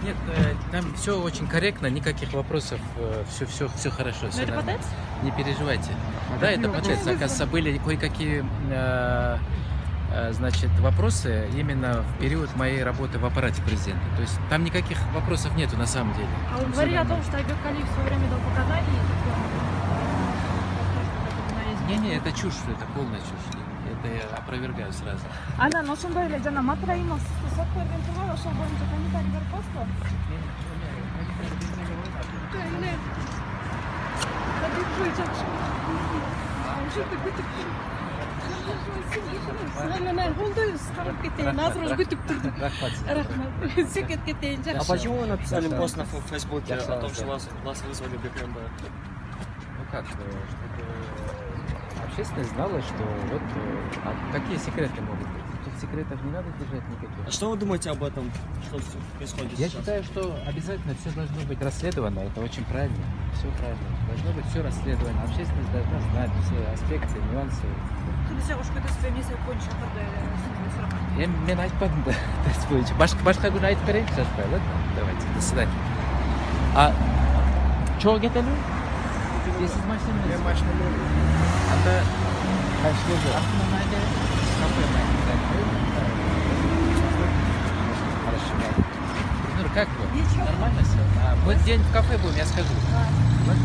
Нет, там все очень корректно, никаких вопросов, все хорошо, все это нормально. ПТЭЦ? Не переживайте. Да, это ПТЭЦ. Оказывается, были кое-какие значит, вопросы именно в период моей работы в аппарате президента. То есть там никаких вопросов нету на самом деле. А вы Всё говорили о том, нормально. что Айбек Алиев в свое время дал показания. Не, это чушь, это полная чушь. Это я опровергаю сразу. Анан ошондой эле жана Матраимов сизди сот берген турган ошол боюнча комментарий берип коесузбу? Анан колдойбуз карап кетейин азыр уже күтүп турдук. Рахмат. Секет кетейин А жакшы. почему вы написали пост на Фейсбуке о том, что вас вызвали в БКМБ? Ну как, чтобы общественность знала, что вот какие секреты могут быть. Тут секретов не надо держать никаких. А что вы думаете об этом? Что происходит Я сейчас? считаю, что обязательно все должно быть расследовано. Это очень правильно. Все правильно. Должно быть все расследовано. Общественность должна знать все аспекты, нюансы. Кудыса кош кетесиз эмесе боюнча кандай сурак? Мен айтпадым да. Башка күн айтып берейин, жатпай, ладно? Давайте, до свидания. А чого кетели? Здесь из машины. Я машина Анда кайсы артынан айда кафе Хорошо. Ну как вы? Нормально все? Мы день в кафе будем, я скажу. Ладно?